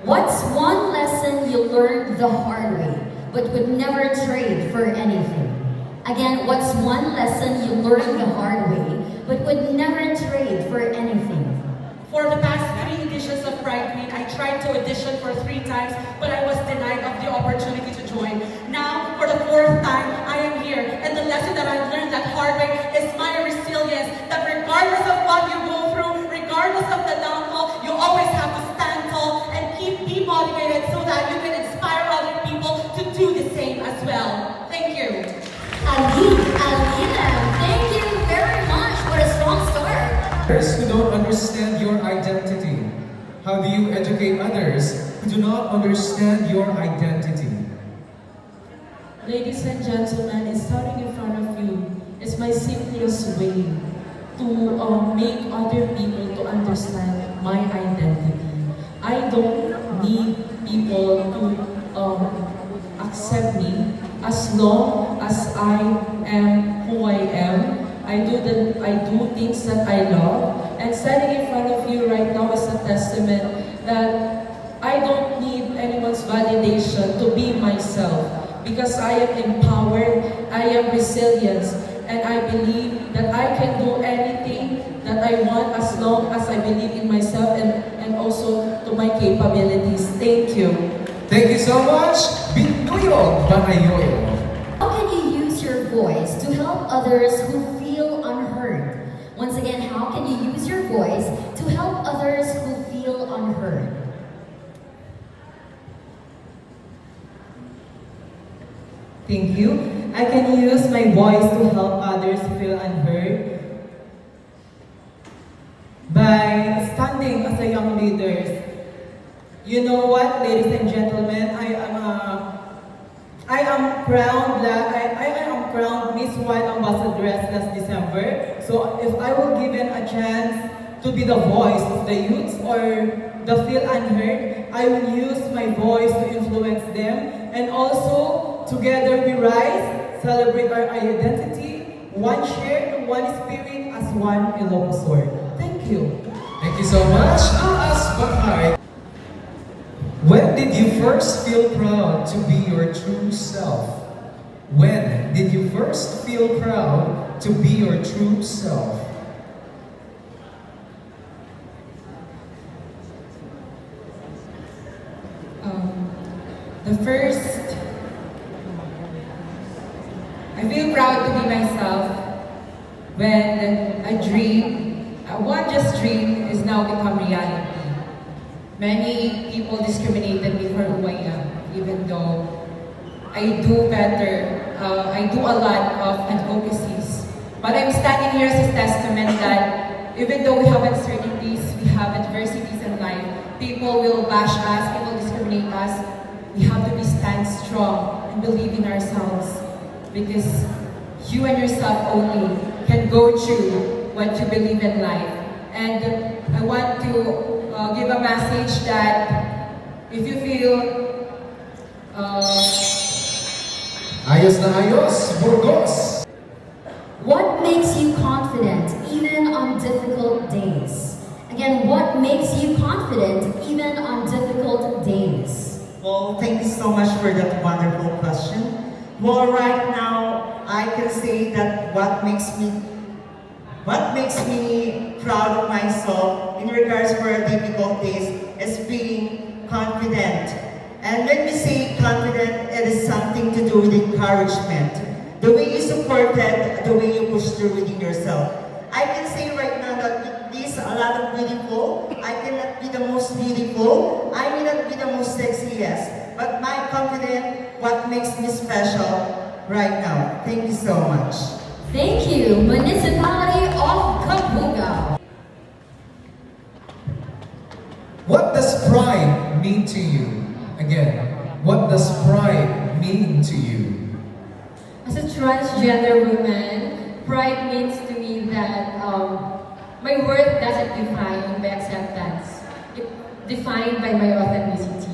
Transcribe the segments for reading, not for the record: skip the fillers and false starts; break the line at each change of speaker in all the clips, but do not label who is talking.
What's one lesson you learned the hard way, but would never trade for anything? Again, what's one lesson you learned the hard way, but would never trade for anything?
For the past 3 editions of Pride Queen, I tried to audition for 3 times, but I was denied of the opportunity to join. Now, for the 4th time, I am here, and the lesson that I've learned that hard way is my resilience, that regardless of what you go through, regardless of the downfall, you always have to stand tall and be motivated so that you can inspire other people to do the same as well. Thank you.
Alina, thank you very much. What a strong start.
Others who don't understand your identity. How do you educate others who do not understand your identity?
Ladies and gentlemen, standing in front of you is my simplest way to make other people to understand my identity. I don't need people to accept me as long as I am who I am. I do things that I love, and standing in front of you right now is a testament that I don't need anyone's validation to be myself, because I am empowered, I am resilient, and I believe that I can do anything that I want as long as I believe in myself and also to my capabilities. Thank you.
Thank you so much. Binuyo Banayoyo.
How can you use your voice to help others who feel unheard? Once again, how can you use your voice to help others who feel unheard?
Thank you. I can use my voice to help others feel unheard by standing as a young leader. You know what, ladies and gentlemen, I am crowned Miss White Ambassadress last December. So if I were given a chance to be the voice of the youth or the feel unheard, I will use my voice to influence them, and also together we rise, celebrate our identity, one shirt, one spirit, as one Ilocosur. Thank you.
Thank you so much. Now ask Bakay. When did you first feel proud to be your true self? When did you first feel proud to be your true self?
I feel proud to be myself when one just dream is now become reality. Many people discriminated me for who I am, even though I do better. I do a lot of advocacies. But I'm standing here as a testament that even though we have uncertainties, we have adversities in life, people will bash us, people discriminate us, we have to stand strong and believe in ourselves, because you and yourself only can go through what you believe in life. And I want to give a message that if you feel
Ayos na ayos, Burgos.
What makes you confident even on difficult days? Again, what makes you confident even on difficult days?
Well, thank you so much for that wonderful question. Well, right now, I can say that what makes me proud of myself in regards for difficult days is being confident. And when we say confident, it is something to do with encouragement. The way you supported, the way you push through within yourself. I can say right now that with this, a lot of beautiful, I cannot be the most beautiful, I may not be the most sexiest, but my confidence, what makes me special right now. Thank you so much.
Thank you, Municipality of Kabugao.
What does pride mean to you? Again, what does pride mean to you?
as a transgender woman, pride means to me that my worth doesn't define by acceptance. It's defined by my authenticity.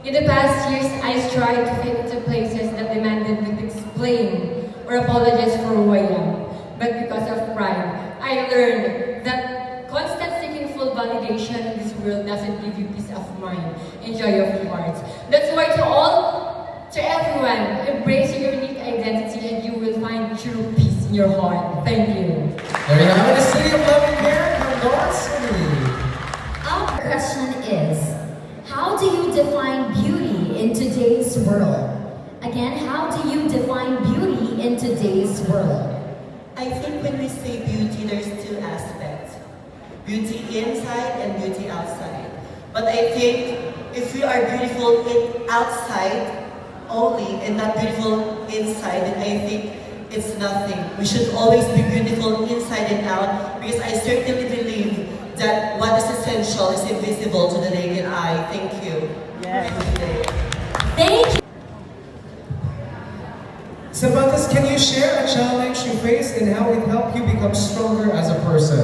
In the past years, I tried to fit into places that demanded me to explain or apologize for who I am. But because of pride, I learned that constant seeking full validation in this world doesn't give you peace of mind and joy of heart. That's why to everyone, embrace your unique identity and you will find true peace in your heart. Thank you.
There you have it, the City of Love and Care, Condor City.
Our question is, how do you define beauty in today's world? Again, how do you define beauty in today's world?
I think when we say beauty, there's two aspects. Beauty inside and beauty outside. But I think if we are beautiful outside only and not beautiful inside, then I think it's nothing. We should always be beautiful inside and out because I certainly believe that what is essential is invisible to the naked eye. Thank you.
Thank you.
Sabatas, can you share a challenge you faced and how it helped you become stronger as a person?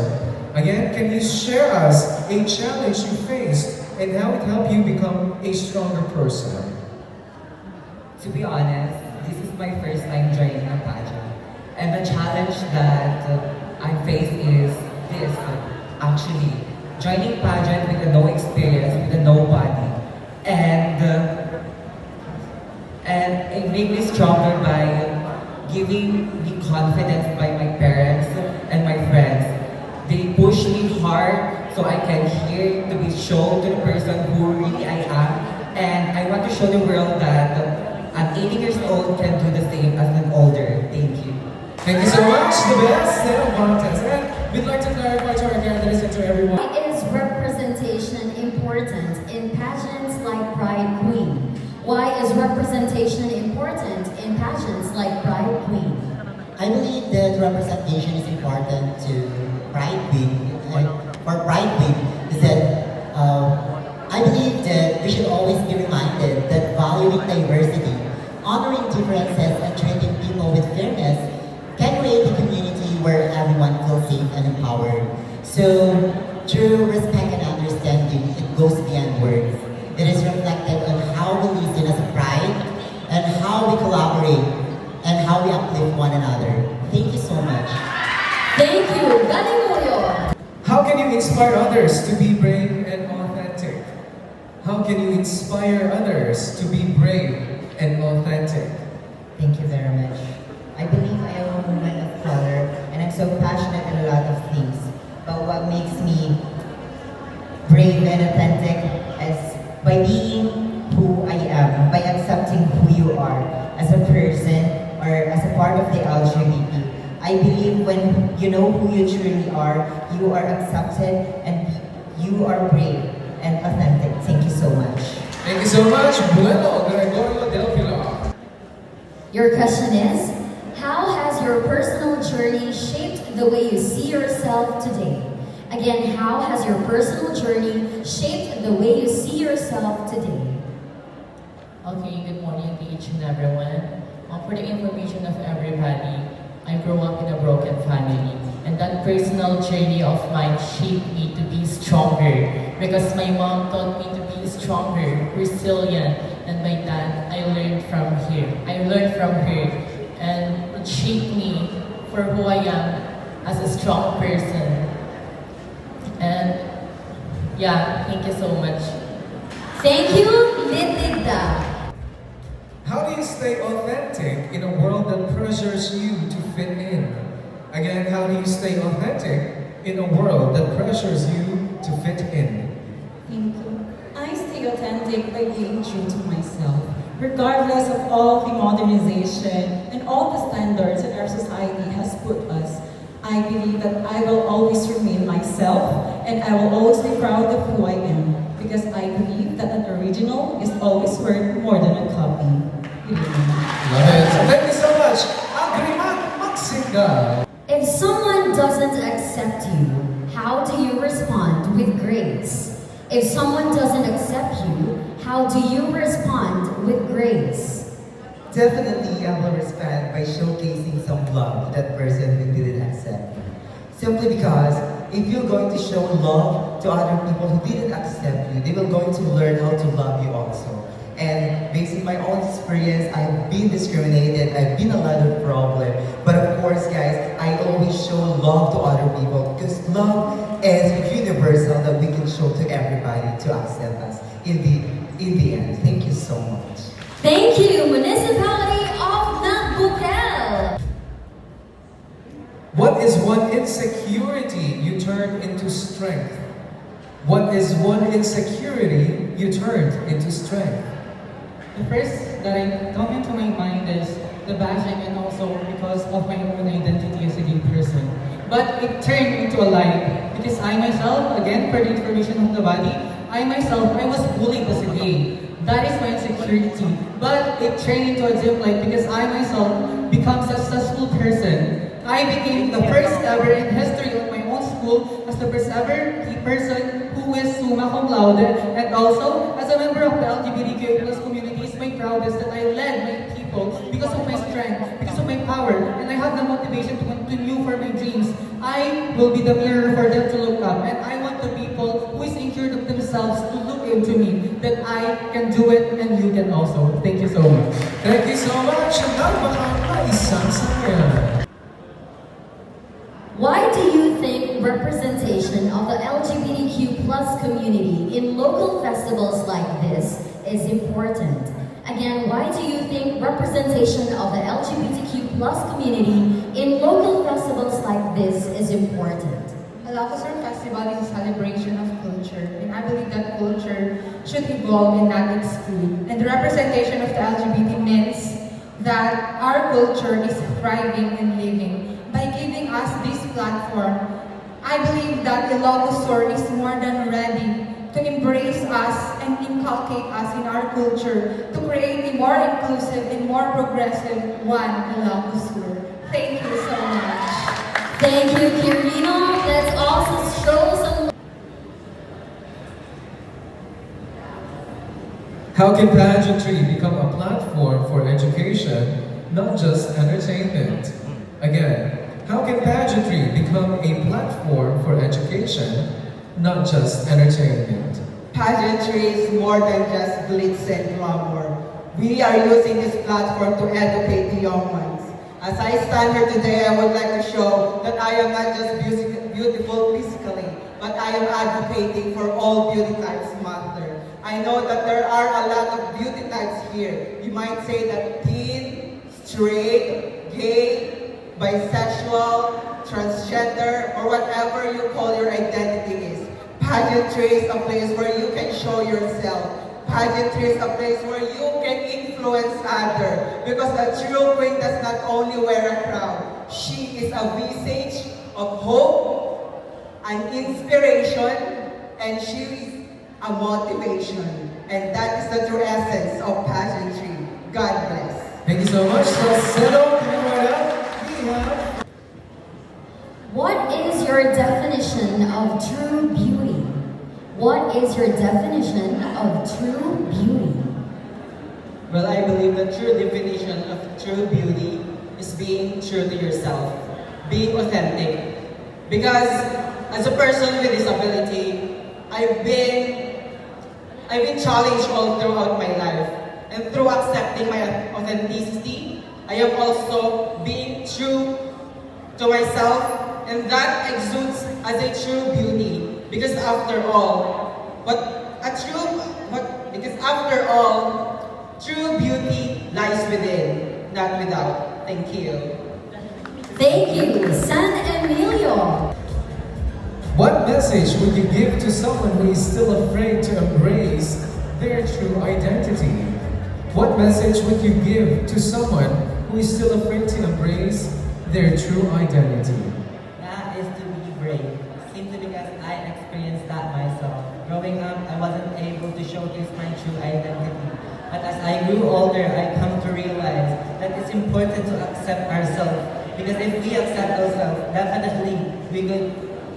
Again, can you share us a challenge you faced and how it helped you become a stronger person?
To be honest, this is my first time joining a pageant. And the challenge that I face is this, actually. Joining pageant with a no experience, with a nobody. And it made me stronger by giving me confidence by my parents and my friends. They push me hard so I can hear to be shown to the person who really I am. And I want to show the world that an 80 years old can do the same as an older. Thank you.
Thank you so much, the best set of contest. And we'd like to clarify to our candidates and to everyone.
Why is representation important in pageants like Bride Queen? Why is representation important in pageants like Bride Queen?
I believe that representation is important to Pride Week. For Pride Week, is that I believe that we should always be reminded that valuing diversity, honoring differences, and treating people with fairness can create a community where everyone feels safe and empowered. So, true respect and understanding, it goes beyond words. It is reflected on how we listen as a pride, and how we collaborate, and how we uplift one another. Thank you so much.
Thank you. Galingoyo.
How can you inspire others to be brave and authentic? How can you inspire others to be brave and authentic?
Thank you very much. I believe I am a woman of color, and I'm so passionate in a lot of things. But what makes me brave and authentic is by being who I am, by accepting who you are as a person or as a part of the LGBT. I believe when you know who you truly are, you are accepted and you are brave and authentic. Thank you so much.
Thank you so much, Bueno Gregorio Del Pilar.
Your question is, how has your personal journey shaped the way you see yourself today? Again, how has your personal journey shaped the way you see yourself today?
Okay, good morning to each and everyone. For the information of everybody, I grew up in a broken family, and that personal journey of mine shaped me to be stronger because my mom taught me to be stronger, resilient, and my dad, I learned from her, and it shaped me for who I am as a strong person. And yeah, thank you so much.
Thank you, Litigda.
How do you stay authentic in a world that pressures you to fit in? Again, how do you stay authentic in a world that pressures you to fit in?
Thank you. I stay authentic by being true to myself. Regardless of all the modernization and all the standards that our society has put us, I believe that I will always remain myself and I will always be proud of who I am because I believe that an original is always worth more than a copy.
Love it. Thank you so much. Agriman Maxinga.
If someone doesn't accept you, how do you respond with grace? If someone doesn't accept you, how do you respond with grace?
Definitely, I will respond by showcasing some love to that person who didn't accept me. Simply because if you're going to show love to other people who didn't accept you, they will going to learn how to love you also. And based on my own experience, I've been discriminated, I've been a lot of problem. But of course, guys, I always show love to other people because love
is universal that we can show to everybody to accept us in the end. Thank you so much.
Thank you, Municipality of Nagbukel.
What is one insecurity you turned into strength? What is one insecurity you turned into strength?
The first that I come into my mind is the bashing, and also because of my own identity as a gay person. But it turned into a lie because I myself, again, for the information of the body, I was bullied as a gay. That is my insecurity. But it turned into a zip line because I myself become a successful person. I became the first ever in history of my own school as the first ever person who is summa cum laude, and also as a member of the LGBTQ+ community. It's my proudest that I led my people because of my strength, because of my power, and I have the motivation to continue for my dreams. I will be the mirror for them to look up, and I want the people who is insecure of themselves to look into me, that I can do it and you can also. Thank you so much.
Thank you so much. Isang saya.
Why do you think representation of the LGBTQ+ community in local festivals like this is important? Again, why do you think representation of the LGBTQ+ community in local festivals like this is important?
Ilocos Festival is a celebration of culture, and I believe that culture should evolve and not exclude. And the representation of the LGBT means that our culture is thriving and living. By giving us this platform, I believe that Ilocos Sur is more than ready to embrace us and inculcate us in our culture to create a more inclusive and more progressive one Ilocos Sur. Thank you so much.
Thank you, Kirino. That also shows some.
How can pageantry become a platform for education, not just entertainment? Again, how can pageantry become a platform for education, not just entertainment?
Pageantry is more than just glitz and glamour. We are using this platform to educate the young ones. As I stand here today, I would like to show that I am not just beautiful physically, but I am advocating for all beauty types matter. I know that there are a lot of beauty types here. You might say that teen, straight, gay, bisexual, transgender, or whatever you call your identity is. Pageantry is a place where you can show yourself. Pageantry is a place where you can influence others. Because a true queen does not only wear a crown. She is a visage of hope, an inspiration, and she is a motivation. And that is the true essence of pageantry. God bless.
Thank you so much. Salcedo,
What is your definition of true beauty? What is your definition of true beauty?
Well, I believe the true definition of true beauty is being true to yourself, being authentic. Because as a person with disability, I've been challenged all throughout my life. And through accepting my authenticity, I am also being true to myself, and that exudes as a true beauty. Because after all, true beauty lies within, not without. Thank you.
Thank you, San Emilio.
What message would you give to someone who is still afraid to embrace their true identity? What message would you give to someone who is still afraid to embrace their true identity?
That is to be brave, simply because I experienced that myself. Growing up, I wasn't able to showcase my true identity. But as I grew older, I come to realize that it's important to accept ourselves. Because if we accept ourselves, definitely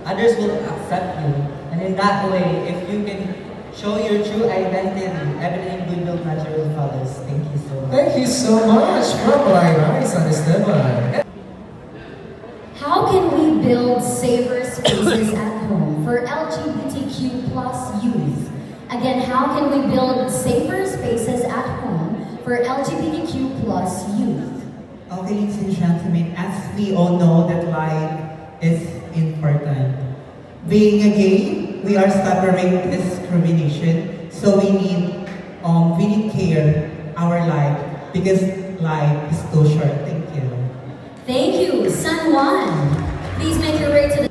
others will accept you. And in that way, if you can show your true identity, everything will naturally follows. Thank you so much.
Thank you so much from Rai San Esteban.
How can we build safer spaces at home for LGBTQ+ youth? Again, how can we build safer spaces at home for LGBTQ+ youth?
Okay, ladies and gentlemen, as we all know that life is important,
Being a gay, we are suffering discrimination. So we need care our life because life is too short. Thank you.
Thank you, San Juan. Please make your way to the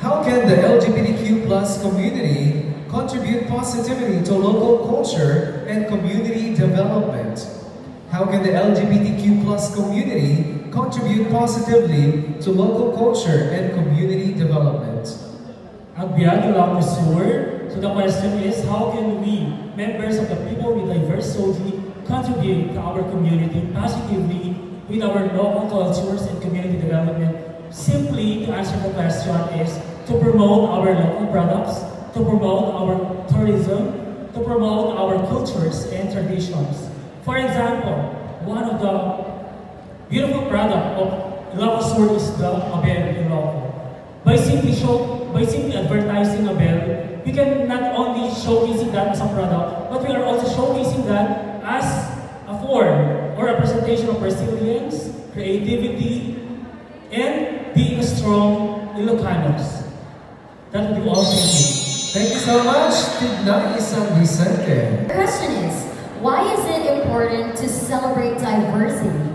How can the LGBTQ plus community contribute positively to local culture and community development? How can the LGBTQ plus community contribute positively to local culture and community development?
Agbiag Ilocosur. So the question is, how can we, members of the people with diverse SOGI, contribute to our community positively with our local cultures and community development? Simply, to answer the question is to promote our local products, to promote our tourism, to promote our cultures and traditions. For example, one of the beautiful product of Ilocosur is the Abel Iloco. By simply advertising Abel, we can not only showcasing that as a product, but we are also showcasing that as a form or representation of resilience, creativity, and being strong Ilocanos. That would be all. Thank you.
Thank you so much, Tignan Isang Vicente.
The question is, why is it important to celebrate diversity,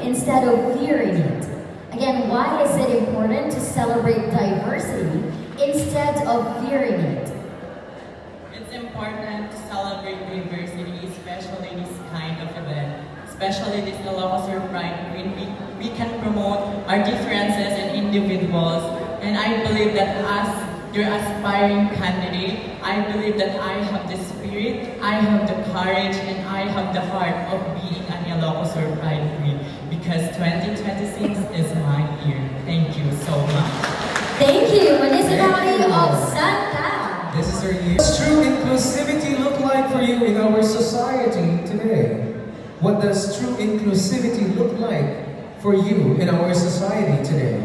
instead of fearing it? Again, why is it important to celebrate diversity instead of fearing it?
It's important to celebrate diversity, especially this kind of event. Especially this Ilocosur Pride, when we can promote our differences and individuals. And I believe that as your aspiring candidate, I believe that I have the spirit, I have the courage, and I have the heart of being an Ilocosur Pride Queen. Because 2026 is my year. Thank you so much.
Thank you, Municipality of Santa.
This is our year. What does true inclusivity look like for you in our society today? What does true inclusivity look like for you in our society today?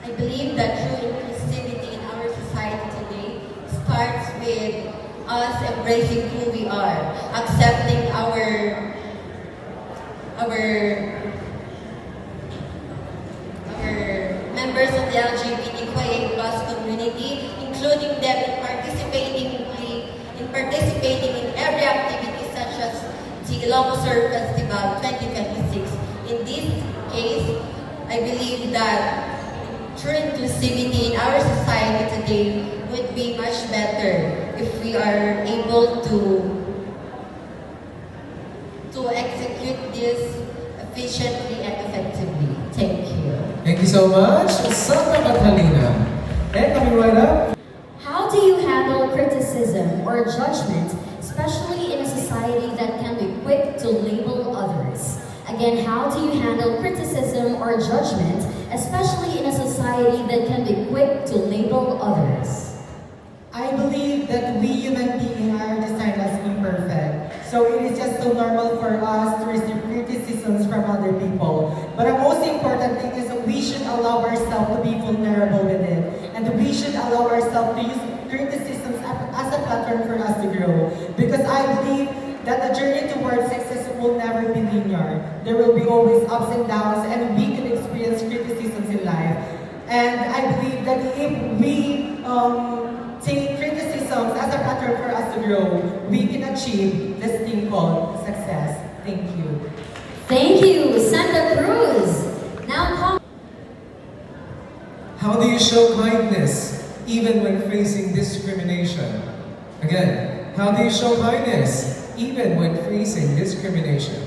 I believe that true inclusivity in our society today starts with us embracing who we are, accepting our members of the LGBTQIA+ community, including them in participating in every activity such as the Ilocosur Festival 2026. In this case, I believe that true inclusivity in our society today would be much better if we are able to execute this efficiently and effectively. Thank you.
Thank you so much, Santa Catalina. And coming right up,
How do you handle criticism or judgment, especially in a society that can be quick to label others? Again, how do you handle criticism or judgment, especially in a society that can be quick to label others?
I believe that we human beings are designed as imperfect. So it is just so normal for us to receive criticisms from other people. But the most important thing is that we should allow ourselves to be vulnerable with it. And we should allow ourselves to use criticisms as a platform for us to grow. Because I believe that the journey towards success will never be linear. There will be always ups and downs, and we can experience criticisms in life. And I believe that if we take criticisms as a platform for us to grow, we can achieve this thing called success. Thank you.
Thank you, Santa Cruz. Now,
how do you show kindness even when facing discrimination? Again, how do you show kindness even when facing discrimination?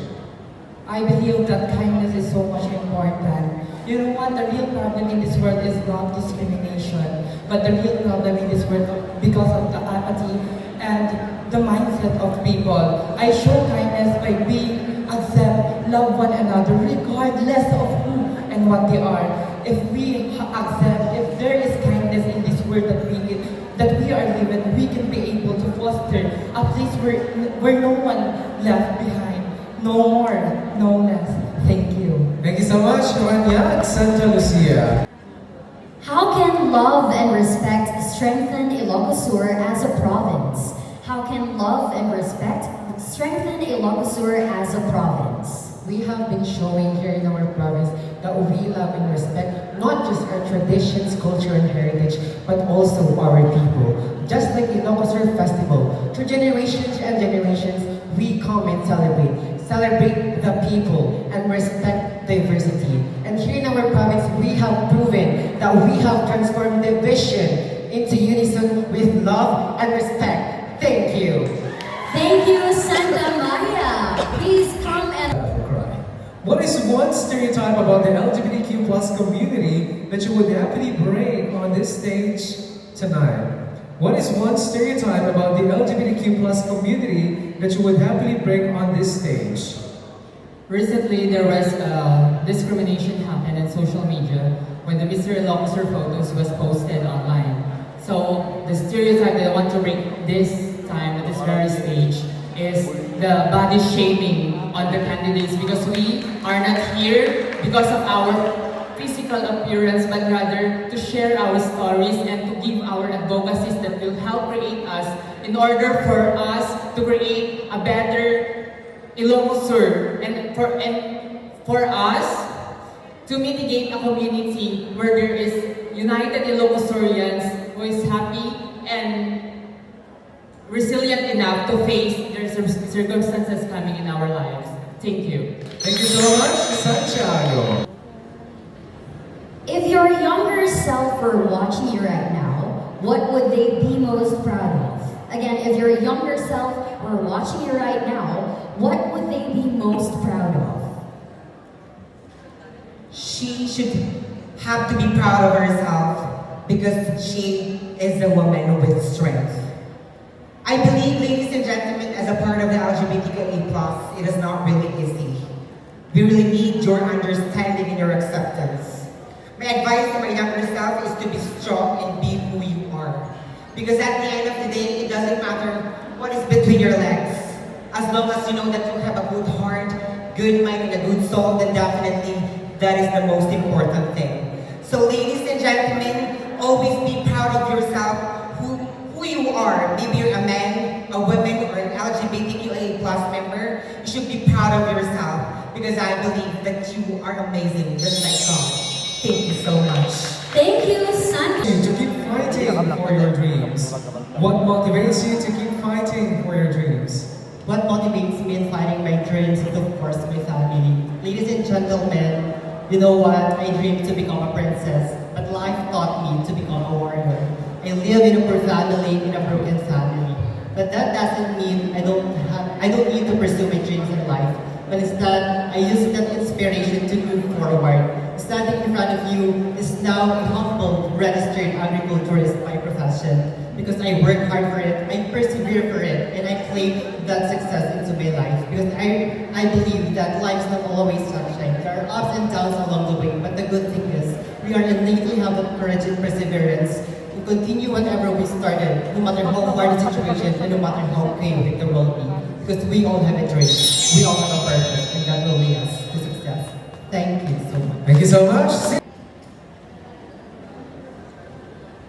I believe that kindness is so much important. You know what? The real problem in this world is not discrimination, but the real problem in this world because of the apathy and the mindset of people. I show kindness by being accept, love one another, regardless of who and what they are. If we accept, if there is kindness in this world that we are living, we can be able to foster a place where no one left behind. No more, no less. Thank you.
Thank you so much, Joania at Santa Lucia.
how can love and respect strengthen Ilocosur as a province? How can love and respect strengthen Ilocosur as a province?
We have been showing here in our province that we love and respect
not just our traditions, culture, and heritage, but also our people. Just like Ilocos Festival, through generations and generations, we come and celebrate the people and respect diversity. And here in our province, we have proven that we have transformed division into unison with love and respect. Thank you.
Thank you, Santa Maria. Please come and...
What is one stereotype about the LGBTQ plus community that you would happily bring on this stage tonight? What is one stereotype about the LGBTQ plus community that you would happily bring on this stage?
Recently, there was discrimination happened in social media when the Mr. Ilocos photos was posted online. So the stereotype that I want to bring this time at this very stage is the body shaming on the candidates, because we are not here because of our physical appearance, but rather to share our stories and to give our advocacies that will help create us in order for us to create a better Ilocos Sur, and for us to mitigate a community where there is united Ilocosurians who is happy and resilient enough to face their circumstances coming in our lives. Thank you.
Thank you so much, Santiago.
If your younger self were watching you right now, what would they be most proud of? Again, if your younger self were watching you right now, what would they be most proud of?
She should have to be proud of herself because she is a woman with strength. I believe, ladies and gentlemen, as a part of the LGBTQA+, it is not really easy. We really need your understanding and your acceptance. My advice to my younger self is to be strong and be who you are. Because at the end of the day, it doesn't matter what is between your legs. As long as you know that you have a good heart, good mind, and a good soul, then definitely that is the most important thing. So ladies and gentlemen, always be proud of yourself, who you are. Maybe you're a man, a woman, or an LGBTQA+ member. You should be proud of yourself because I believe that you are amazing, just like God. Thank you so much.
Thank you, Santi.
To keep fighting for your dreams. What motivates you to keep fighting for your dreams?
What motivates me in fighting my dreams is, of course, my family. Ladies and gentlemen, you know what? I dreamed to become a princess, but life taught me to become a warrior. I live in a poor family, in a broken family. But that doesn't mean I don't need to pursue my dreams in life. But instead, I use that inspiration to move forward. Standing in front of you is now a humble, registered agriculturist by profession. Because I work hard for it, I persevere for it, and I claim that success into my life. Because I believe that life is not always sunshine. There are ups and downs along the way, but the good thing is, we are innately have the courage and perseverance to continue whatever we started, no matter how hard the situation and no matter how chaotic the world be. Because we all have a dream, we all have a purpose, and that will lead us to success. Thank you so much.
Thank you so much.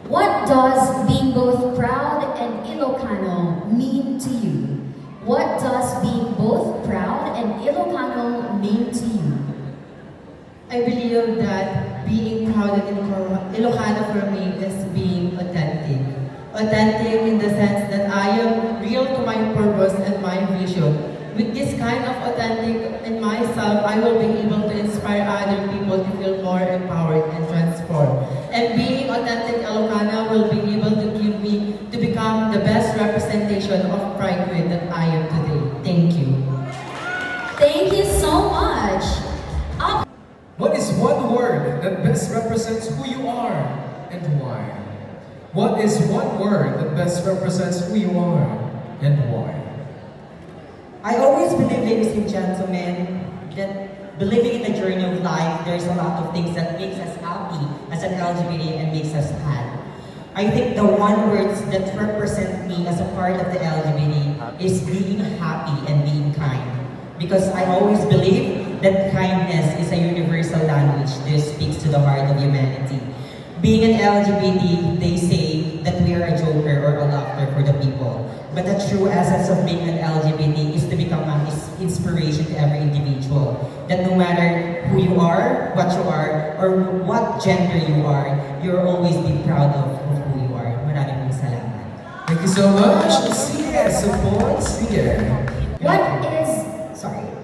What does being both proud and Ilocano mean to you? What does being both proud and Ilocano mean to you?
I believe that being proud and Ilocano for me is being authentic. Authentic in the sense that I am real to my purpose and my vision. With this kind of authentic in myself, I will be able to inspire other people to feel more empowered and transformed. And being authentic Ilocana will be able to give me to become the best representation of Pride Week that I am today. Thank you.
Thank you so much.
What is one word that best represents who you are and why? What is one word that best represents who you are and why?
I always believe, ladies and gentlemen, that believing in the journey of life, there's a lot of things that makes us happy as an LGBT and makes us sad. I think the one words that represent me as a part of the LGBT is being happy and being kind. Because I always believe that kindness is a universal language that speaks to the heart of humanity. Being an LGBT, they say,
that we are a joker or a laughter for the people. But the true essence of being an LGBT is to become an inspiration to every individual. That no matter who you are, or what gender you are, you'll always be proud of who you are. Maraming salamat.
Thank you so much. Sige, support. Sige.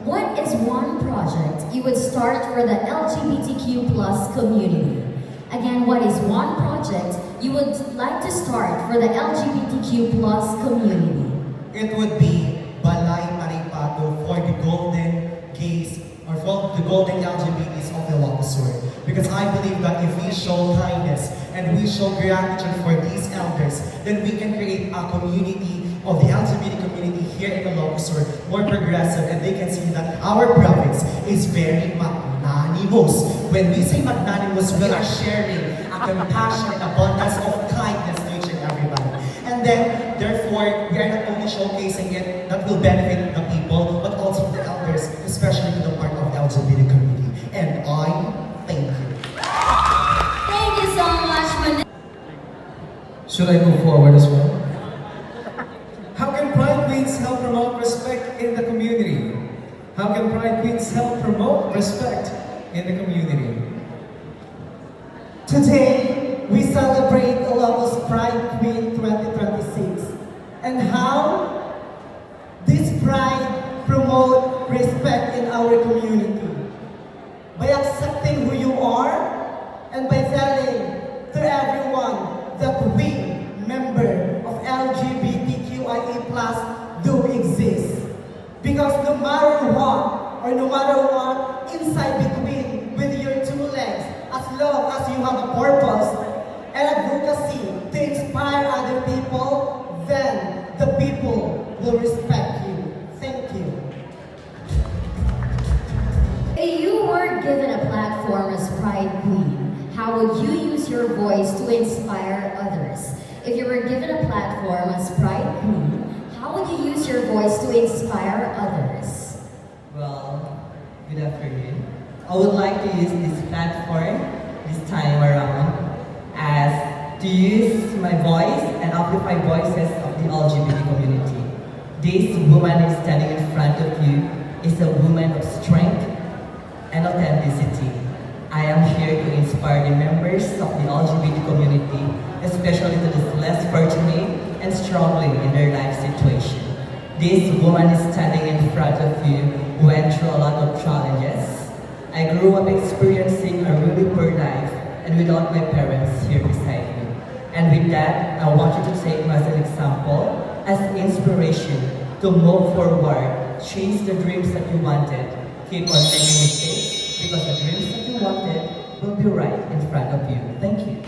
What is one project you would start for the LGBTQ plus community? Again, what is one project you would like to start for the LGBTQ plus community?
It would be Balay Maripato for the golden gays or for the golden LGBTs of the Ilocos Sur. Because I believe that if we show kindness and we show gratitude for these elders, then we can create a community of the LGBT community here in the Ilocos Sur more progressive, and they can see that our province is very magnanimous. When we say magnanimous, we are sharing a compassion, abundance of kindness to each and everybody. And then, therefore, we are not only showcasing it that will benefit the people, but also the elders, especially to the part of the LGBT community. And I thank you.
Thank you so much,
Should I move forward as well? How can Pride Queens help promote respect in the community? How can Pride Queens help promote respect in the community?
Today, we celebrate Ilocos Pride Queen 2026. And how this pride promote respect in our community? By accepting who you are and by telling to everyone that we, member of LGBTQIA+, do exist. Because no matter what, inside between with your two legs, as long as you have a purpose and advocacy to inspire other people, then the people will respect you. Thank you.
If you were given a platform as Pride Queen, how would you use your voice to inspire others? If you were given a platform as Pride Queen, how would you use your voice to inspire others?
Well, good afternoon. I would like to use this platform this time around as to use my voice and amplify voices of the LGBT community. This woman is standing in front of you is a woman of strength and authenticity. I am here to inspire the members of the LGBT community, especially to the less fortunate and struggling in their life situation. This woman is standing in front of you went through a lot of challenges. I grew up experiencing a really poor life and without my parents here beside me. And with that, I want you to take me as an example, as inspiration to move forward, chase the dreams that you wanted, keep on making mistakes because the dreams that you wanted will be right in front of you. Thank you.